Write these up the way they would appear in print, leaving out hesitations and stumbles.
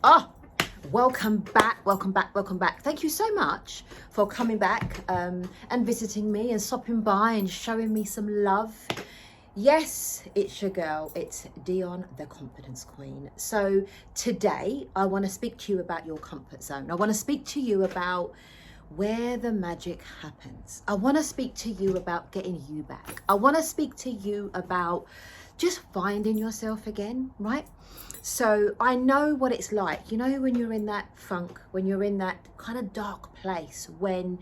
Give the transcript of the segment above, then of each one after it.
Oh, welcome back, welcome back, welcome back. Thank you so much for coming back and visiting me and stopping by and showing me some love. Yes, it's your girl, it's Dion, the Confidence Queen. So today I want to speak to you about your comfort zone. I want to speak to you about where the magic happens. I want to speak to you about getting you back. I want to speak to you about just finding yourself again, right? So I know what it's like, you know, when you're in that funk, when you're in that kind of dark place, when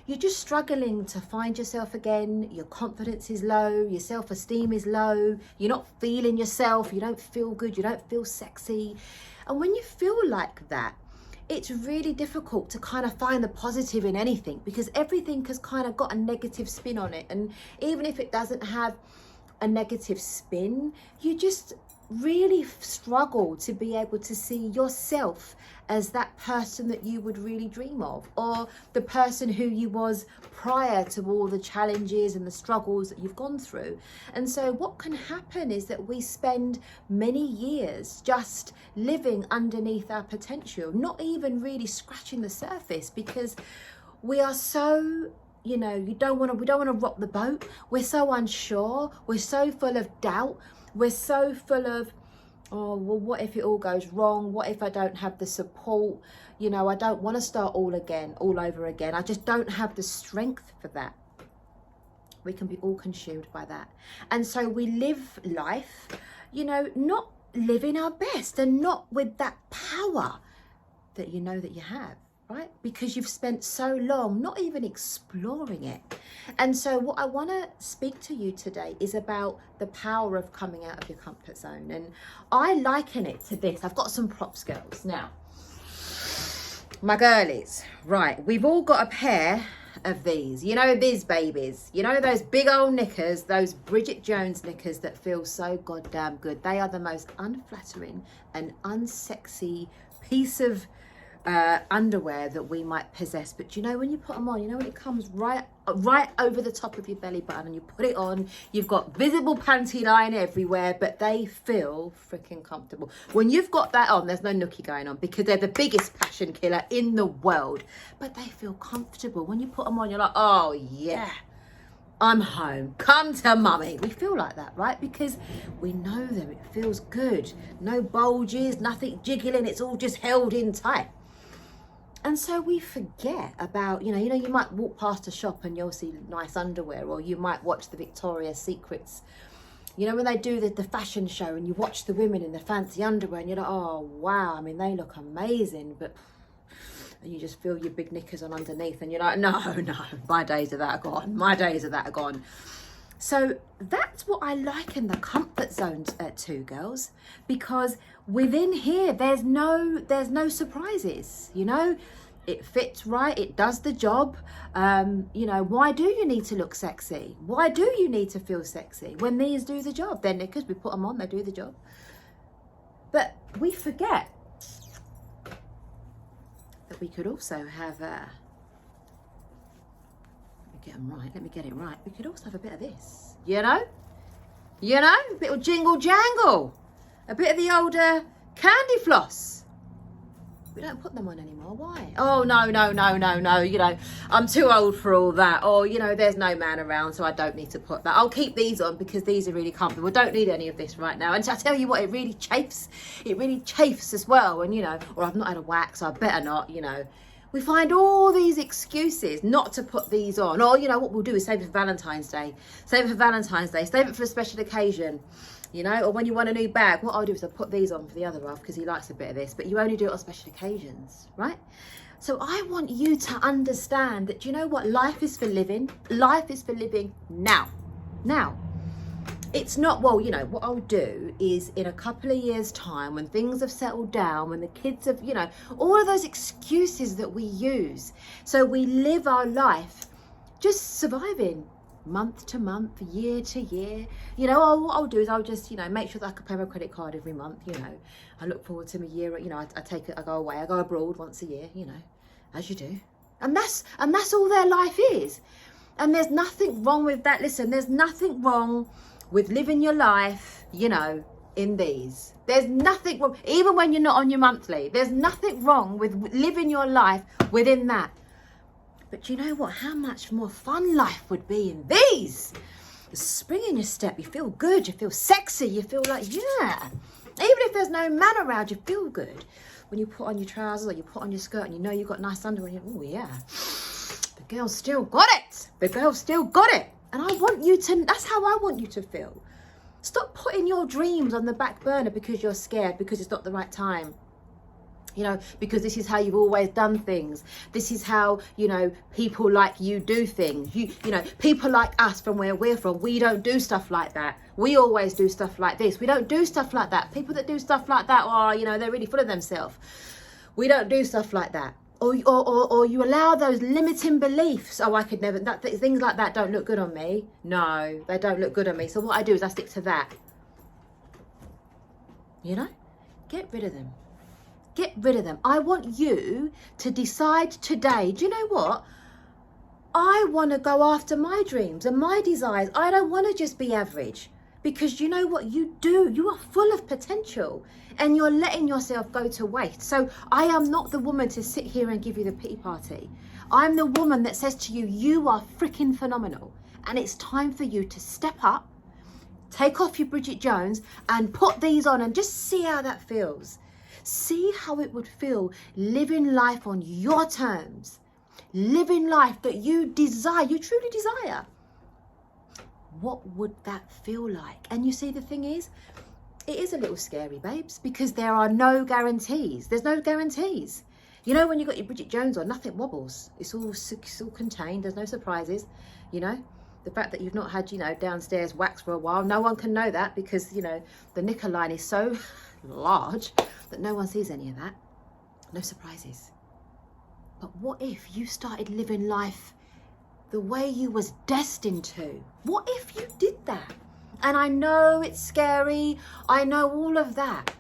you're just struggling to find yourself again, your confidence is low, your self-esteem is low, you're not feeling yourself, you don't feel good, you don't feel sexy. And when you feel like that, it's really difficult to kind of find the positive in anything, because everything has kind of got a negative spin on it. And even if it doesn't have a negative spin, you just really struggle to be able to see yourself as that person that you would really dream of, or the person who you was prior to all the challenges and the struggles that you've gone through. And so what can happen is that we spend many years just living underneath our potential, not even really scratching the surface, because we are so, you know, we don't want to rock the boat. We're so unsure, we're so full of doubt, we're so full of, oh, well, what if it all goes wrong? What if I don't have the support? You know, I don't want to start all over again. I just don't have the strength for that. We can be all consumed by that. And so we live life, you know, not living our best and not with that power that you know that you have. Right? Because you've spent so long not even exploring it. And so what I want to speak to you today is about the power of coming out of your comfort zone. And I liken it to this. I've got some props, girls. Now, my girlies, right, we've all got a pair of these, you know, these babies, you know, those big old knickers, those Bridget Jones knickers that feel so goddamn good. They are the most unflattering and unsexy piece of underwear that we might possess. But you know, when you put them on, you know, when it comes right over the top of your belly button and you put it on, you've got visible panty line everywhere, but they feel freaking comfortable. When you've got that on, there's no nookie going on, because they're the biggest passion killer in the world, but they feel comfortable. When you put them on, you're like, oh yeah, I'm home, come to mummy. We feel like that, right? Because we know them, it feels good. No bulges, nothing jiggling, it's all just held in tight. And so we forget about, you know, you might walk past a shop and you'll see nice underwear, or you might watch the Victoria's Secrets, you know, when they do the fashion show and you watch the women in the fancy underwear and you're like, oh wow, I mean, they look amazing, but and you just feel your big knickers on underneath and you're like, no, my days of that are gone, my days of that are gone. So that's what I liken the comfort zones to, girls, because within here there's no surprises. You know, it fits right, it does the job. You know, why do you need to look sexy? Why do you need to feel sexy when these do the job? They're knickers, we put them on, they do the job. But we forget that we could also have let me get it right. We could also have a bit of this, you know, a bit of jingle jangle, a bit of the older candy floss. We don't put them on anymore. Why? Oh, no. You know, I'm too old for all that. Or, you know, there's no man around, so I don't need to put that. I'll keep these on because these are really comfortable. Don't need any of this right now. And I tell you what, it really chafes. It really chafes as well. And, you know, or I've not had a wax, so I better not, you know. We find all these excuses not to put these on. Or, you know, what we'll do is save it for Valentine's Day. Save it for a special occasion. You know, or when you want a new bag, what I'll do is I'll put these on for the other half because he likes a bit of this, but you only do it on special occasions, right? So I want you to understand that, you know what, life is for living. Life is for living now. Now. It's not, well, you know, what I'll do is in a couple of years' time, when things have settled down, when the kids have, you know, all of those excuses that we use. So we live our life just surviving month to month, year to year. You know, what I'll do is I'll just, you know, make sure that I can pay my credit card every month, you know. I look forward to my year, you know, I go away, I go abroad once a year, you know, as you do. And that's all their life is. And there's nothing wrong with that. Listen, there's nothing wrong with living your life, you know, in these. There's nothing wrong, even when you're not on your monthly, there's nothing wrong with living your life within that. But you know what? How much more fun life would be in these? The spring in your step, you feel good, you feel sexy, you feel like, yeah. Even if there's no man around, you feel good. When you put on your trousers or you put on your skirt and you know you've got nice underwear, and oh yeah, the girl still got it. The girl still got it. And I want you to, that's how I want you to feel. Stop putting your dreams on the back burner because you're scared, because it's not the right time. You know, because this is how you've always done things. This is how, you know, people like you do things. You know, people like us from where we're from, we don't do stuff like that. We always do stuff like this. We don't do stuff like that. People that do stuff like that are, you know, they're really full of themselves. We don't do stuff like that. Or you allow those limiting beliefs. Oh, I could never, things like that don't look good on me. No, they don't look good on me. So what I do is I stick to that. You know, get rid of them. Get rid of them. I want you to decide today, do you know what? I want to go after my dreams and my desires. I don't want to just be average, because you know what you do? You are full of potential and you're letting yourself go to waste. So I am not the woman to sit here and give you the pity party. I'm the woman that says to you, you are freaking phenomenal. And it's time for you to step up, take off your Bridget Jones and put these on and just see how that feels. See how it would feel living life on your terms, living life that you desire, you truly desire. What would that feel like? And you see, the thing is, it is a little scary, babes, because there are no guarantees. There's no guarantees. You know, when you've got your Bridget Jones on, nothing wobbles. It's all contained. There's no surprises, you know. The fact that you've not had, you know, downstairs wax for a while, no one can know that, because, you know, the knicker line is so large that no one sees any of that. No surprises. But what if you started living life the way you was destined to? What if you did that? And I know it's scary, I know all of that,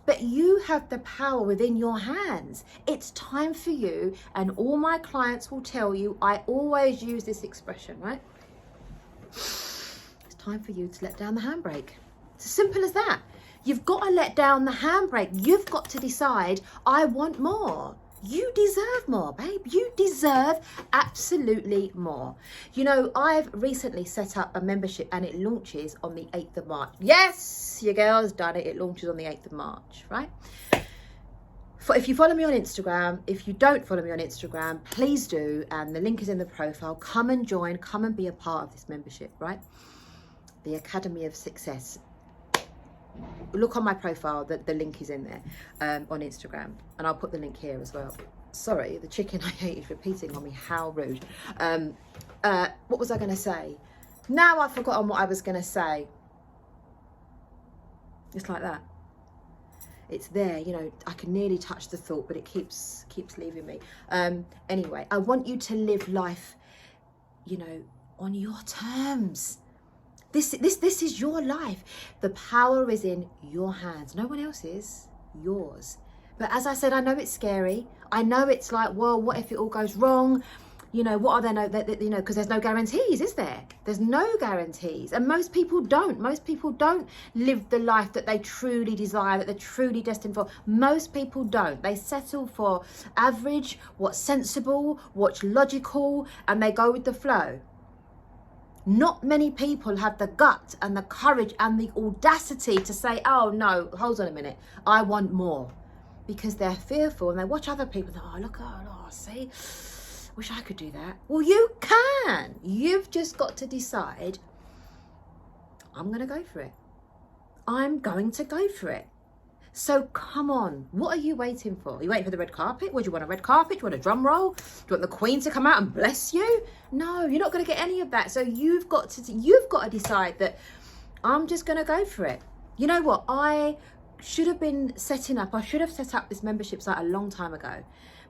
but you have the power within your hands. It's time for you, and all my clients will tell you, I always use this expression, right? It's time for you to let down the handbrake. It's as simple as that. You've got to let down the handbrake. You've got to decide, I want more. You deserve more, babe. You deserve absolutely more. You know, I've recently set up a membership and it launches on the 8th of March. Yes, your girl's done it. It launches on the 8th of March, right? If you follow me on Instagram, if you don't follow me on Instagram, please do. And the link is in the profile. Come and join. Come and be a part of this membership, right? The Academy of Success. Look on my profile, the link is in there on Instagram, and I'll put the link here as well. Sorry, the chicken I ate is repeating on me. How rude. What was I going to say? Now I've forgotten what I was going to say. It's like that. It's there, you know, I can nearly touch the thought, but it keeps leaving me. Anyway, I want you to live life, you know, on your terms. This is your life. The power is in your hands. No one else's, yours. But as I said, I know it's scary. I know it's like, well, what if it all goes wrong? You know, what are there, you know, because there's no guarantees, is there? There's no guarantees. And most people don't. Most people don't live the life that they truly desire, that they're truly destined for. Most people don't. They settle for average, what's sensible, what's logical, and they go with the flow. Not many people have the gut and the courage and the audacity to say, oh no, hold on a minute, I want more. Because they're fearful and they watch other people, oh look, oh see, wish I could do that. Well, you can. You've just got to decide, I'm going to go for it. I'm going to go for it. So come on, what are you waiting for? Are you waiting for the red carpet? Would you want a red carpet? Do you want a drum roll? Do you want the Queen to come out and bless you? No, you're not going to get any of that. So you've got to decide that I'm just going to go for it. You know what? I should have set up this membership site a long time ago.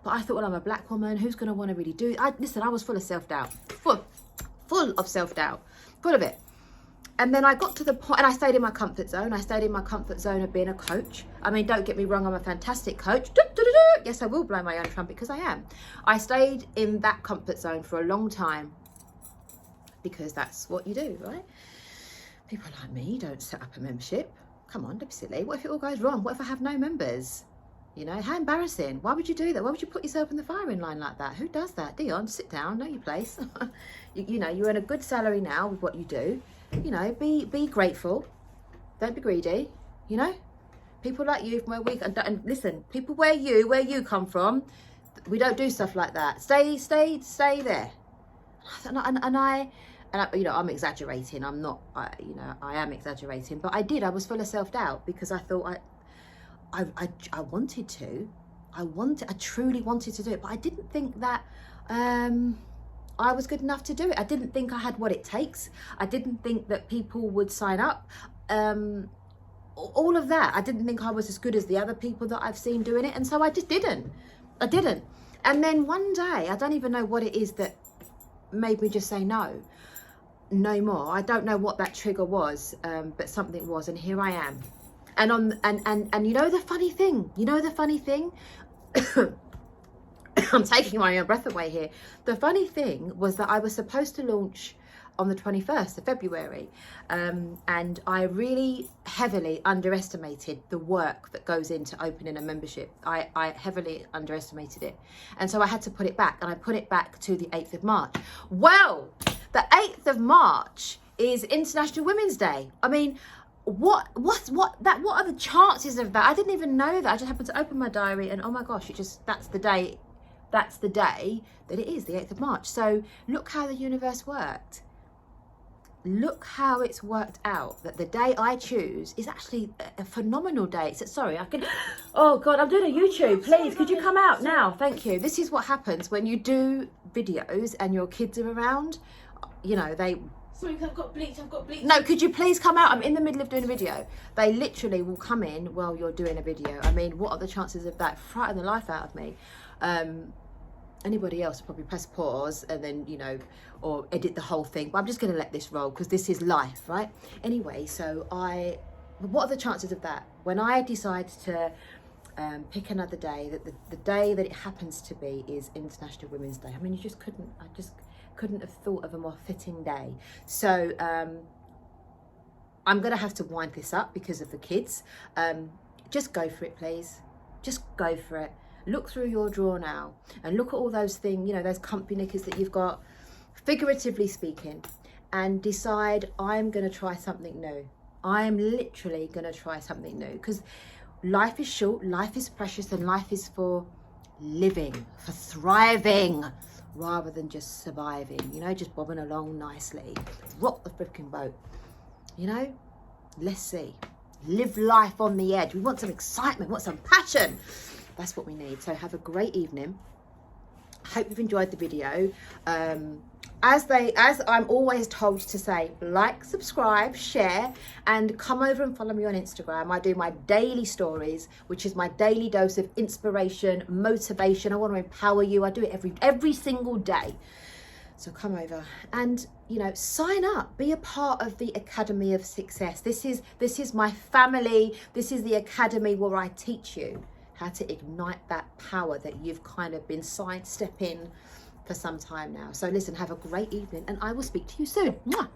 But I thought, well, I'm a black woman. Who's going to want to really do it? Listen, I was full of self-doubt. Full of self-doubt. Full of it. And then I got to the point, and I stayed in my comfort zone. I stayed in my comfort zone of being a coach. I mean, don't get me wrong, I'm a fantastic coach. Yes, I will blow my own trumpet, because I am. I stayed in that comfort zone for a long time, because that's what you do, right? People like me don't set up a membership, come on, don't be silly. What if it all goes wrong? What if I have no members? You know, how embarrassing. Why would you do that? Why would you put yourself in the firing line like that? Who does that? Dion, sit down, know your place. You know, you're in a good salary now with what you do. You know, be grateful. Don't be greedy, you know. People like you from where we, and listen, people where you come from, we don't do stuff like that. Stay there. And I, you know, I'm exaggerating. I'm not, you know, I am exaggerating. But I was full of self-doubt because I thought I wanted to. I truly wanted to do it. But I didn't think that I was good enough to do it. I didn't think I had what it takes. I didn't think that people would sign up. All of that. I didn't think I was as good as the other people that I've seen doing it. And so I just didn't. I didn't. And then one day, I don't even know what it is that made me just say no more. I don't know what that trigger was, but something was, and here I am. And and you know the funny thing, I'm taking my own breath away here. The funny thing was that I was supposed to launch on the 21st of February, and I really heavily underestimated the work that goes into opening a membership. I heavily underestimated it, and so I had to put it back, and I put it back to the 8th of March. Well, the 8th of March is International Women's Day. I mean, what are the chances of that? I didn't even know that. I just happened to open my diary and oh my gosh, that's the day that it is, the 8th of March. So look how the universe worked. Look how it's worked out, that the day I choose is actually a phenomenal day. So, sorry, oh God, I'm doing a YouTube. Please, could you come out now? Thank you. This is what happens when you do videos and your kids are around. You know, Sorry, I've got bleach. No, could you please come out? I'm in the middle of doing a video. They literally will come in while you're doing a video. I mean, what are the chances of that? Frighten the life out of me. Anybody else would probably press pause and then, you know, or edit the whole thing. But I'm just going to let this roll because this is life, right? Anyway, so what are the chances of that? When I decide to pick another day, that the day that it happens to be is International Women's Day. I mean, I just couldn't have thought of a more fitting day. So I'm going to have to wind this up because of the kids. Just go for it, please. Just go for it. Look through your drawer now and look at all those things, you know, those comfy knickers that you've got, figuratively speaking, and decide I'm going to try something new. I am literally going to try something new because life is short, life is precious, and life is for living, for thriving, rather than just surviving, you know, just bobbing along nicely. Rock the freaking boat, you know. Let's see. Live life on the edge. We want some excitement, we want some passion. That's what we need. So have a great evening. Hope you've enjoyed the video. As I'm always told to say, like, subscribe, share, and come over and follow me on Instagram. I do my daily stories, which is my daily dose of inspiration, motivation. I want to empower you. I do it every single day. So come over and, you know, sign up, be a part of the Academy of Success. This is my family. This is the academy where I teach you how to ignite that power that you've kind of been sidestepping for some time now. So listen, have a great evening and I will speak to you soon. Mwah!